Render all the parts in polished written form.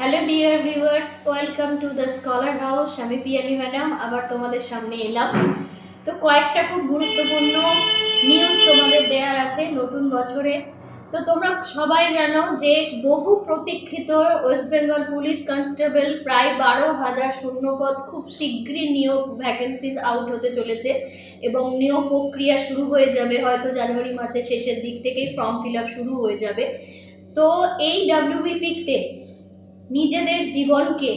Hello dear viewers, welcome to the scholar house. আমি Piyali madam আবার তোমাদের সামনে এলাম। তো কয়েকটা খুব গুরুত্বপূর্ণ নিউজ তোমাদের দেওয়ার আছে নতুন বছরে। তো তোমরা সবাই জানো যে বহু প্রতীক্ষিত ওয়েস্ট বেঙ্গল পুলিশ কনস্টেবল প্রায় 12,000 শূন্যপদ খুব শীঘ্রই নিয়োগ ভ্যাকেন্সিজ আউট হতে চলেছে এবং নিয়োগ প্রক্রিয়া শুরু হয়ে যাবে হয়তো জানুয়ারি মাসের শেষের দিক থেকেই ফর্ম ফিল আপ শুরু হয়ে যাবে। তো এই ডাব্লিউবিপিতে নিজেদের জীবনকে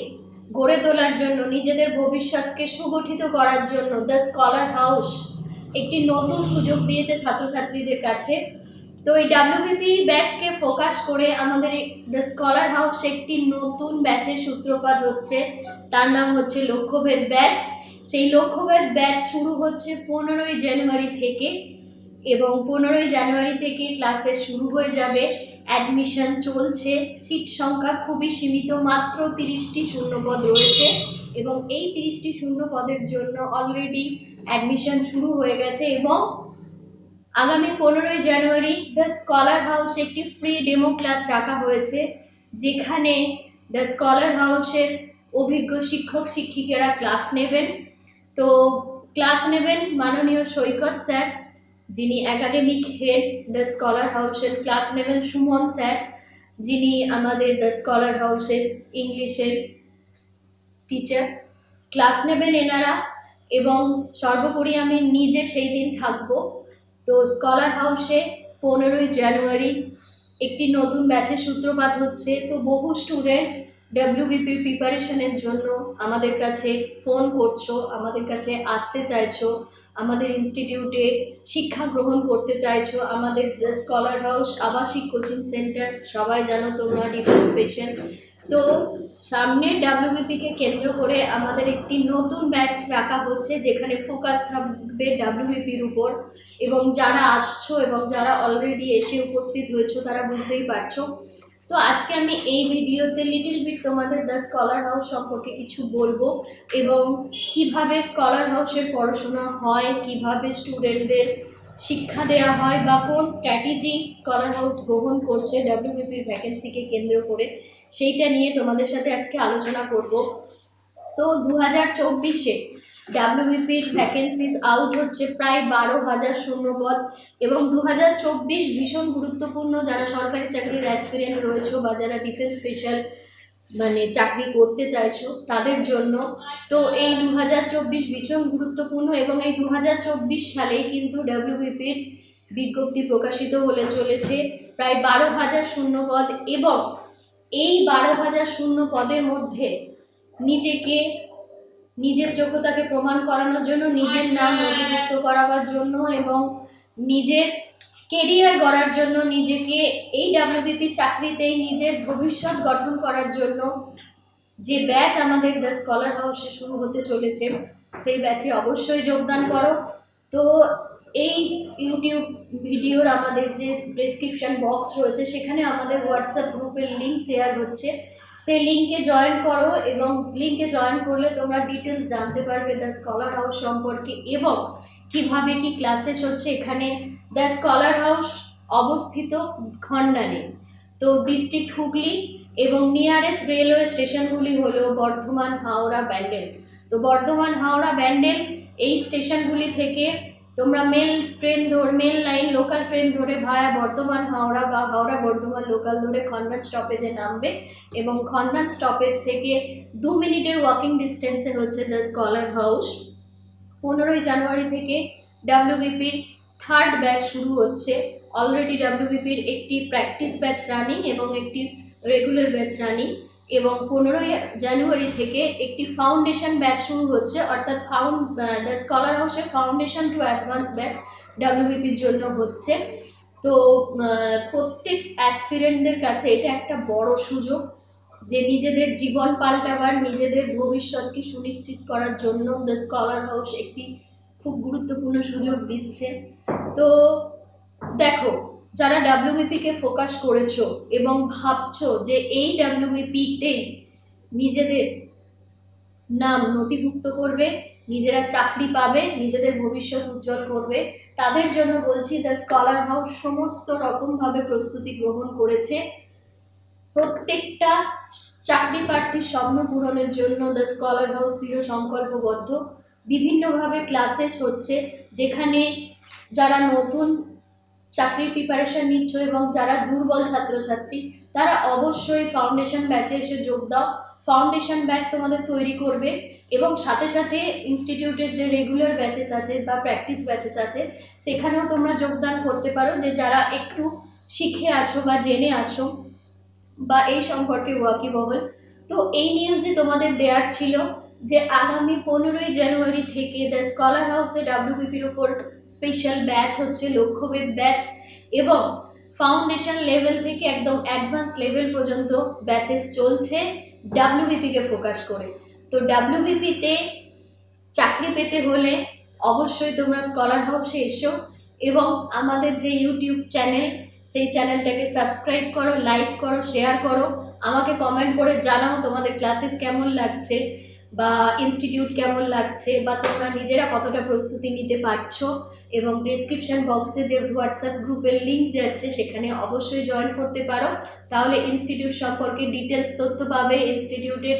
গড়ে তোলার জন্য, নিজেদের ভবিষ্যৎকে সুগঠিত করার জন্য দ্য স্কলার হাউস একটি নতুন সুযোগ দিয়েছে ছাত্রছাত্রীদের কাছে। তো এই ডাব্লিউবিপি ব্যাচকে ফোকাস করে আমাদের দ্য স্কলার হাউস একটি নতুন ব্যাচের সূত্রপাত হচ্ছে, তার নাম হচ্ছে লক্ষ্যভেদ ব্যাচ। সেই লক্ষ্যভেদ ব্যাচ শুরু হচ্ছে 15ই জানুয়ারি থেকে এবং 15ই জানুয়ারি থেকে ক্লাসে শুরু হয়ে যাবে। অ্যাডমিশন চলছে, সিট সংখ্যা খুবই সীমিত, মাত্র 30টি শূন্যপদ রয়েছে এবং এই 30টি শূন্যপদের জন্য অলরেডি অ্যাডমিশন শুরু হয়ে গেছে এবং আগামী 15ই জানুয়ারি দ্য স্কলার হাউস একটি ফ্রি ডেমো ক্লাস রাখা হয়েছে, যেখানে দ্য স্কলার হাউসের অভিজ্ঞ শিক্ষক শিক্ষিকারা ক্লাস নেবেন। তো ক্লাস নেবেন মাননীয় সৈকত স্যার, যিনি একাডেমিক হেড দ্য স্কলার হাউসের। ক্লাস নেবেন সুমন স্যার, যিনি আমাদের দ্য স্কলার হাউসের ইংলিশের টিচার। ক্লাস নেবেন এনারা এবং সর্বোপরি আমি নিজে সেই দিন থাকবো। তো স্কলার হাউসে 15ই জানুয়ারি একটি নতুন ব্যাচের সূত্রপাত হচ্ছে। তো বহু স্টুডেন্ট ডাব্লিউবিপির প্রিপারেশনের জন্য আমাদের কাছে ফোন করছো, আমাদের কাছে আসতে চাইছো, আমাদের ইনস্টিটিউটে শিক্ষা গ্রহণ করতে চাইছো। আমাদের দ্য স্কলার হাউস আবাসিক কোচিং সেন্টার, সবাই জানো তোমরা, ডিফেন্স পেশেন্ট। তো সামনের ডাব্লিউবিপিকে কেন্দ্র করে আমাদের একটি নতুন ব্যাচ রাখা হচ্ছে, যেখানে ফোকাস থাকবে ডাব্লিউবিপির উপর। এবং যারা আসছো এবং যারা অলরেডি এসে উপস্থিত হয়েছো তারা বুঝতেই পারছো। তো আজকে আমি এই ভিডিওতে লিটল বিট তোমাদের দ্য স্কলার হাউস সম্পর্কে কিছু বলবো এবং কিভাবে স্কলার হাউসের পড়াশোনা হয়, কিভাবে স্টুডেন্টদের শিক্ষা দেওয়া হয় বা কোন স্ট্র্যাটেজি স্কলার হাউস গ্রহণ করছে ডাব্লিউবিপির ভ্যাকেন্সিকে কেন্দ্র করে, সেইটা নিয়ে তোমাদের সাথে আজকে আলোচনা করব। তো 2024-এ ডাব্লিউবিপির ভ্যাকেন্সিজ আউট হচ্ছে প্রায় 12,000 শূন্যপদ এবং 2024 ভীষণ গুরুত্বপূর্ণ যারা সরকারি চাকরির অ্যাসপিরেন্ট রয়েছে বা যারা ডিফেন্স স্পেশাল চাকরি করতে চাইছো তাদের জন্য। তো এই 2024 ভীষণ গুরুত্বপূর্ণ এবং এই 2024 সালেই কিন্তু ডাব্লিউবিপির বিজ্ঞপ্তি প্রকাশিত হলে চলেছে প্রায় 12,000 শূন্যপদ এবং এই 12,000 শূন্য পদের মধ্যে নিজেকে, নিজের যোগ্যতাকে প্রমাণ করানোর জন্য, নিজের নাম নথিভুক্ত করাবার জন্য এবং নিজের কেরিয়ার গড়ার জন্য, নিজেকে এই ডাব্লিউবিপি চাকরিতেই নিজের ভবিষ্যৎ গঠন করার জন্য যে ব্যাচ আমাদের দ্য স্কলার হাউসে শুরু হতে চলেছে সেই ব্যাচে অবশ্যই যোগদান করো। তো এই ইউটিউব ভিডিওর আমাদের যে ডেসক্রিপশন বক্স রয়েছে সেখানে আমাদের হোয়াটসঅ্যাপ গ্রুপের লিঙ্ক শেয়ার হচ্ছে, সেই লিঙ্কে জয়েন করো এবং লিঙ্কে জয়েন করলে তোমরা ডিটেলস জানতে পারবে দ্য স্কলার হাউস সম্পর্কে এবং কিভাবে কি ক্লাসেস হচ্ছে। এখানে দ্য স্কলার হাউস অবস্থিত খন্ডানে, তো ডিস্ট্রিক্ট হুগলি এবং নিয়ারেস্ট রেলওয়ে স্টেশনগুলি হলো বর্ধমান, হাওড়া, ব্যান্ডেল। তো বর্ধমান, হাওড়া, ব্যান্ডেল এই স্টেশনগুলি থেকে তোমরা মেল লাইন লোকাল ট্রেন ধরে ভায়া বর্ধমান হাওড়া বা হাওড়া বর্ধমান লোকাল ধরে খন্ডান স্টপেজে নামবে এবং খন্ডান স্টপেজ থেকে 2 মিনিটের ওয়াকিং ডিস্টেন্সে হচ্ছে দ্য স্কলার হাউস। 15ই জানুয়ারি থেকে ডাব্লিউবিপির থার্ড ব্যাচ শুরু হচ্ছে। অলরেডি ডাব্লিউবিপির একটি প্র্যাকটিস ব্যাচ রানিং এবং একটি রেগুলার ব্যাচ রানিং এবং 15ই জানুয়ারি থেকে একটি ফাউন্ডেশন ব্যাচ শুরু হচ্ছে, অর্থাৎ দ্য স্কলার হাউসে ফাউন্ডেশন টু অ্যাডভান্স ব্যাচ ডাব্লিউবিপির জন্য হচ্ছে। তো প্রত্যেক অ্যাসপিরেন্টদের কাছে এটা একটা বড় সুযোগ যে নিজেদের জীবন পাল্টাবার, নিজেদের ভবিষ্যৎকে সুনিশ্চিত করার জন্য দ্য স্কলার হাউস একটি খুব গুরুত্বপূর্ণ সুযোগ দিচ্ছে। তো দেখো, যারা ডাব্লিউবিপিকে ফোকাস করেছো এবং ভাবছো যে এই ডাব্লিউবিপিতে নিজেদের নাম নথিভুক্ত করবে, নিজেরা চাকরি পাবে, নিজেদের ভবিষ্যৎ উজ্জ্বল করবে, তাদের জন্য বলছি দ্য স্কলার হাউস সমস্ত রকমভাবে প্রস্তুতি গ্রহণ করেছে। প্রত্যেকটা চাকরি প্রার্থীর স্বপ্ন পূরণের জন্য দ্য স্কলার হাউস দৃঢ় সংকল্পবদ্ধ। বিভিন্নভাবে ক্লাসেস হচ্ছে, যেখানে যারা নতুন চাকরির প্রিপারেশন নিচ্ছ এবং যারা দুর্বল ছাত্রছাত্রী তারা অবশ্যই ফাউন্ডেশন ব্যাচে এসে যোগ দাও। ফাউন্ডেশন ব্যাচ তোমাদের তৈরি করবে এবং সাথে সাথে ইনস্টিটিউটের যে রেগুলার ব্যাচেস আছে বা প্র্যাকটিস ব্যাচেস আছে সেখানেও তোমরা যোগদান করতে পারো, যে যারা একটু শিখে আছো বা জেনে আছো বা এই সম্পর্কে ওয়াকিবহল। তো এই নিউজই তোমাদের দেওয়ার ছিল যে আগামী 15ই জানুয়ারি থেকে দ্য স্কলার হাউসে ডাব্লিউবিপির উপর স্পেশাল ব্যাচ হচ্ছে, লক্ষ্যভেদ ব্যাচ, এবং ফাউন্ডেশন লেভেল থেকে একদম অ্যাডভান্স লেভেল পর্যন্ত ব্যাচেস চলছে ডাব্লিউবিপিকে ফোকাস করে। তো ডাব্লিউবিপিতে চাকরি পেতে হলে অবশ্যই তোমরা স্কলার হাউসে এসো এবং আমাদের যে ইউটিউব চ্যানেল সেই চ্যানেলটাকে সাবস্ক্রাইব করো, লাইক করো, শেয়ার করো, আমাকে কমেন্ট করে জানাও তোমাদের ক্লাসেস কেমন লাগছে বা ইনস্টিটিউট কেমন লাগছে বা তোমরা নিজেরা কতটা প্রস্তুতি নিতে পারছো। এবং ডিসক্রিপশন বক্সে যে হোয়াটসঅ্যাপ গ্রুপের লিঙ্ক যাচ্ছে সেখানে অবশ্যই জয়েন করতে পারো, তাহলে ইনস্টিটিউট সম্পর্কে ডিটেলস তথ্য পাবে, ইনস্টিটিউটের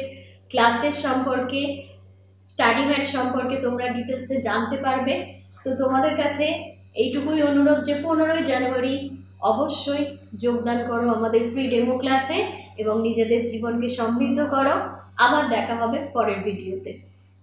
ক্লাসেস সম্পর্কে, স্টাডি ম্যাট সম্পর্কে তোমরা ডিটেলসে জানতে পারবে। তো তোমাদের কাছে এইটুকুই অনুরোধ যে 15ই জানুয়ারি অবশ্যই যোগদান করো আমাদের ফ্রি ডেমো ক্লাসে এবং নিজেদের জীবনকে সমৃদ্ধ করো। আবার দেখা হবে পরের ভিডিওতে।